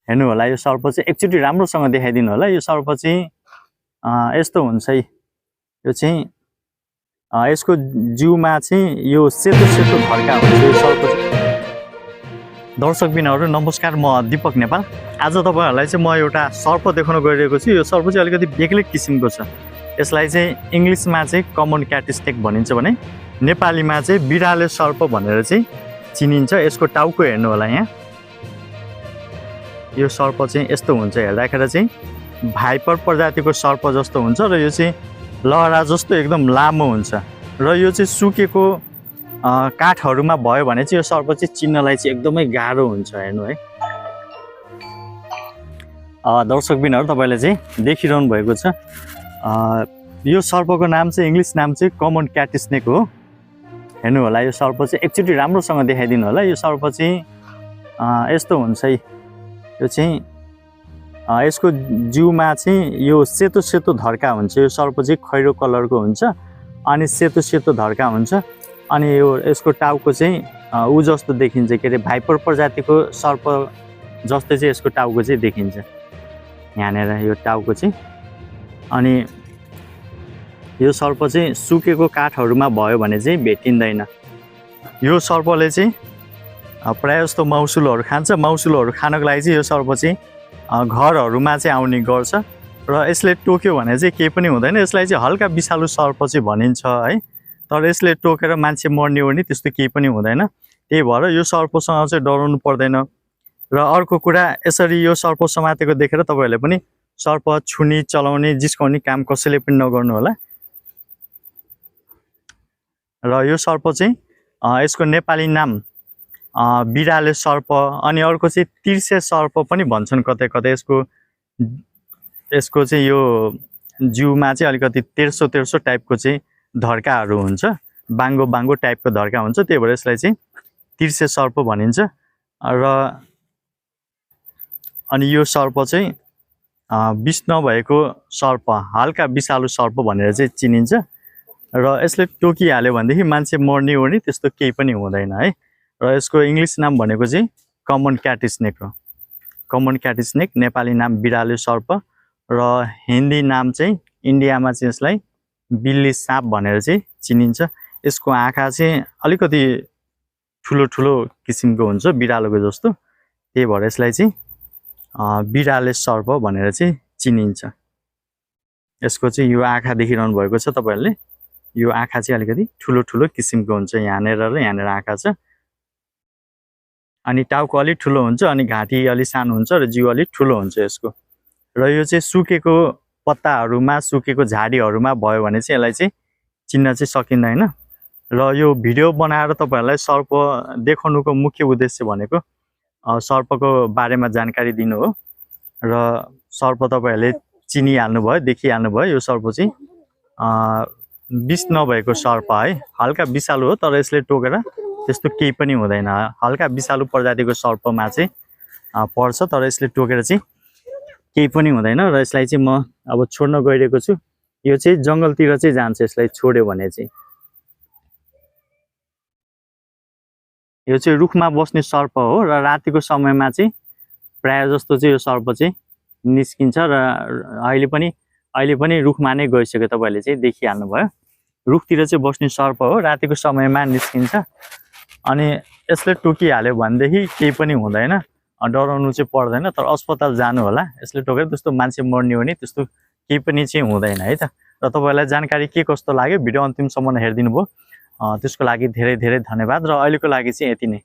हेर्नु होला यो सर्प चाहिँ एकचोटि राम्रोसँग देखाइदिनु होला। यो सर्प चाहिँ यस्तो हुन्छ है। यो चाहिँ यसको जिउमा चाहिँ यो सेतो सेतो धर्का हुन्छ यो सर्प चाहिँ। दर्शकबिनहरू नमस्कार, म दीपक नेपाल। आज तपाईहरुलाई चाहिँ म एउटा सर्प देखाउन गइरहेको छु। यो सर्प चाहिँ अलिकति बेग्लै किसिमको छ। यसलाई चाहिँ इंग्लिशमा चाहिँ कमन क्याट स्नेक भनिन्छ भने नेपालीमा चाहिँ बिराले सर्प भनेर चाहिँ चिनिन्छ। यसको टाउको हेर्नु होला यहाँ। यो सर्प चाहिँ यस्तो हुन्छ, हेर्दाखेरि चाहिँ भाइपर प्रजातिको सर्प जस्तो हुन्छ र यो चाहिँ लहरा जस्तो एकदम लामो हुन्छ र यो चाहिँ सुकेको काठहरुमा भयो भने चाहिँ यो सर्प चाहिँ चिन्नलाई चाहिँ एकदमै गाह्रो हुन्छ। हेर्नु है दर्शकबिनहरू, तपाईले चाहिँ देखिरहनु भएको छ। यो सर्पको नाम चाहिँ इंग्लिश नाम चाहिँ कमन क्याट स्नेक हो। हेर्नु होला यो सर्प चाहिँ एकचोटि राम्रोसँग देखाइदिनु होला। यो सर्प चाहिँ यस्तो हुन्छ है। यो चाहिँ यसको जिउमा चाहिँ यो सेतो सेतो धर्का हुन्छ। यो सर्प चाहिँ खैरो कलरको हुन्छ अनि सेतो सेतो धर्का हुन्छ अनि यो यसको टाउको चाहिँ उ जस्तो देखिन्छ, के अरे भाइपर प्रजातिको सर्प जस्तै चाहिँ यसको टाउको चाहिँ देखिन्छ यहाँनेर यो टाउको चाहिँ। अनि यो सर्प चाहिँ सुकेको काठहरुमा भयो भने चाहिँ भेटिँदैन। यो सर्पले चाहिँ प्राय जस्तो माउसुलहरु खान्छ। माउसुलहरु खानको लागि चाहिँ यो सर्प चाहिँ घरहरुमा चाहिँ आउने गर्छ र यसले टोक्यो भने चाहिँ केही पनि हुँदैन। यसलाई चाहिँ हल्का विषालु सर्प चाहिँ भनिन्छ है। तर यसले टोकेर मान्छे मर्ने ओर्ने त्यस्तो केही पनि हुँदैन। त्यही भएर यो सर्पसँग चाहिँ डराउनु पर्दैन। र अर्को कुरा, यसरी यो सर्प समातेको देखेर तपाईहरुले पनि सर्प छुनी चलाउने जिस्काउने काम कसैले पनि नगर्नु होला। र यो सर्प चाहिँ यसको नेपाली नाम बिराले सर्प अनि अर्को चाहिँ तिर्से सर्प पनि भन्छन् कतै कतै। यसको चाहिँ यो जिउमा चाहिँ अलिकति तेर्सो तेर्सो टाइपको चाहिँ धर्काहरू हुन्छ, बाङ्गो बाङ्गो टाइपको धर्का हुन्छ। त्यही भएर यसलाई चाहिँ तिर्से सर्प भनिन्छ। र अनि यो सर्प चाहिँ विष नभएको सर्प, हल्का विषालु सर्प भनेर चाहिँ चिनिन्छ। र यसले टोकिहाल्यो भनेदेखि मान्छे मर्ने ओर्ने त्यस्तो केही पनि हुँदैन है। र यसको इंग्लिश नाम भनेको चाहिँ कमन क्याट स्नेक हो। कमन क्याट स्नेक, नेपाली नाम बिराले सर्प र हिन्दी नाम चाहिँ इन्डियामा चाहिँ यसलाई बिल्ली साँप भनेर चाहिँ चिनिन्छ। यसको आँखा चाहिँ अलिकति ठुलो ठुलो किसिमको हुन्छ, बिरालोको जस्तो। त्यही भएर यसलाई चाहिँ बिराले सर्प भनेर चाहिँ चिनिन्छ। यसको चाहिँ यो आँखा देखिरहनु भएको छ तपाईहरुले। यो आँखा चाहिँ अलिकति ठुलो ठुलो किसिमको हुन्छ, यहाँनेर र यहाँनेर आँखा छ। अनि टाउको अलि ठुलो हुन्छ अनि घाँटी अलि सानो हुन्छ र जिउ अलि ठुलो हुन्छ यसको। र यो चाहिँ सुकेको पत्ताहरुमा, सुकेको झाडीहरुमा भयो भने चाहिँ यसलाई चाहिँ चिन्न चाहिँ सकिँदैन। र यो भिडियो बनाएर तपाईहरुलाई सर्प देखाउनुको मुख्य उद्देश्य भनेको सर्पको बारेमा जानकारी दिनु हो। र सर्प तपाईहरुले चिनिहाल्नु भयो, देखिहाल्नु भयो। यो सर्प चाहिँ विष नभएको सर्प है, हल्का विषालु हो तर यसले टोकेर त्यस्तो केही पनि हुँदैन। हल्का विषालु प्रजातिको सर्पमा चाहिँ पर्छ तर यसले टोकेर चाहिँ केही पनि हुँदैन। र यसलाई चाहिँ म अब छोड्न गइरहेको छु। यो चाहिँ जंगलतिर चाहिँ जान्छ यसलाई छोड्यो भने चाहिँ। यो चाहिँ रुखमा बस्ने सर्प हो र रातिको समयमा चाहिँ प्राय जस्तो चाहिँ यो सर्प चाहिँ निस्किन्छ। र अहिले पनि रुखमा नै गइसक्यो, तपाईहरुले चाहिँ देखिहाल्नु भयो। रुखतिर चाहिँ बस्ने सर्प हो, रातिको समयमा निस्किन्छ। अनि यसले टोकिहाल्यो भनेदेखि केही पनि हुँदैन, डराउनु चाहिँ पर्दैन। तर अस्पताल जानु होला, यसले टोकेर त्यस्तो मान्छे मर्ने हो नि त्यस्तो केही पनि चाहिँ हुँदैन है त। र तपाईहरुलाई जानकारी के कस्तो लाग्यो भिडियो अन्तिमसम्म हेरिदिनु भयो, त्यसको लागि धेरै धेरै धन्यवाद। र अहिलेको लागि चाहिँ यति नै।